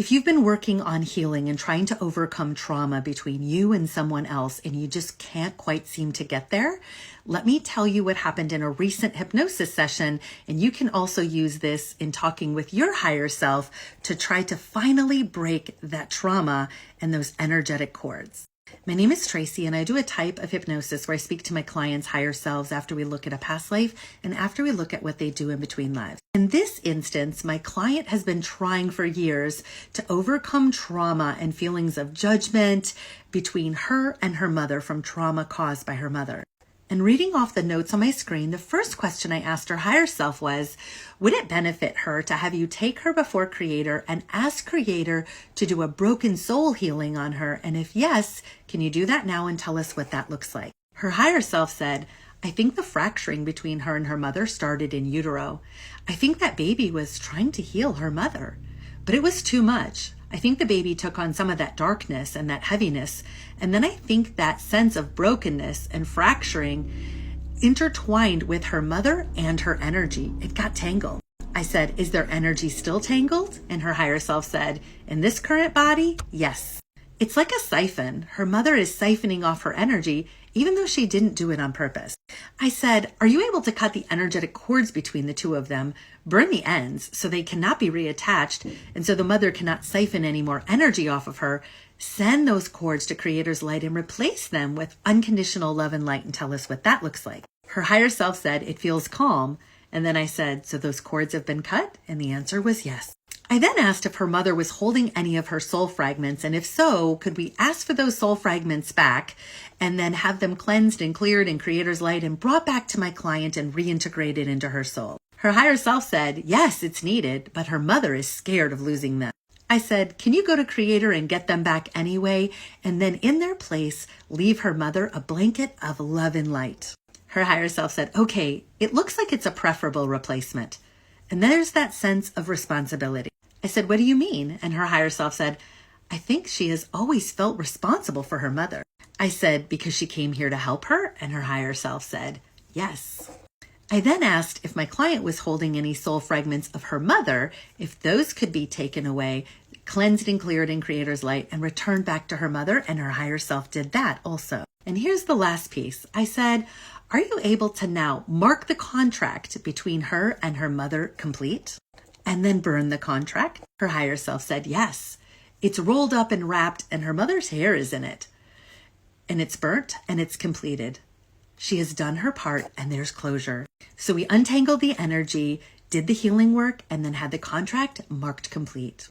If you've been working on healing and trying to overcome trauma between you and someone else and you just can't quite seem to get there, let me tell you what happened in a recent hypnosis session, and you can also use this in talking with your higher self to try to finally break that trauma and those energetic cords. My name is Tracy, and I do a type of hypnosis where I speak to my clients' higher selves after we look at a past life and after we look at what they do in between lives. In this instance, my client has been trying for years to overcome trauma and feelings of judgment between her and her mother from trauma caused by her mother. And reading off the notes on my screen, the first question I asked her higher self was, would it benefit her to have you take her before Creator and ask Creator to do a broken soul healing on her? And if yes, can you do that now and tell us what that looks like? Her higher self said, I think the fracturing between her and her mother started in utero. I think that baby was trying to heal her mother, but it was too much. I think the baby took on some of that darkness and that heaviness. And then I think that sense of brokenness and fracturing intertwined with her mother and her energy. It got tangled. I said, is their energy still tangled? And her higher self said, in this current body, yes. It's like a siphon. Her mother is siphoning off her energy, even though she didn't do it on purpose. I said, are you able to cut the energetic cords between the two of them, burn the ends so they cannot be reattached, and so the mother cannot siphon any more energy off of her, send those cords to Creator's light and replace them with unconditional love and light and tell us what that looks like? Her higher self said, it feels calm. And then I said, so those cords have been cut? And the answer was yes. I then asked if her mother was holding any of her soul fragments, and if so, could we ask for those soul fragments back and then have them cleansed and cleared in Creator's light and brought back to my client and reintegrated into her soul? Her higher self said, yes, it's needed, but her mother is scared of losing them. I said, can you go to Creator and get them back anyway, and then in their place, leave her mother a blanket of love and light? Her higher self said, okay, it looks like it's a preferable replacement. And there's that sense of responsibility. I said, what do you mean? And her higher self said, I think she has always felt responsible for her mother. I said, because she came here to help her? And her higher self said, yes. I then asked if my client was holding any soul fragments of her mother, if those could be taken away, cleansed and cleared in Creator's light, and returned back to her mother, and her higher self did that also. And here's the last piece. I said, are you able to now mark the contract between her and her mother complete? And then burn the contract? Her higher self said, yes. It's rolled up and wrapped, and her mother's hair is in it. And it's burnt, and it's completed. She has done her part, and there's closure. So we untangled the energy, did the healing work, and then had the contract marked complete.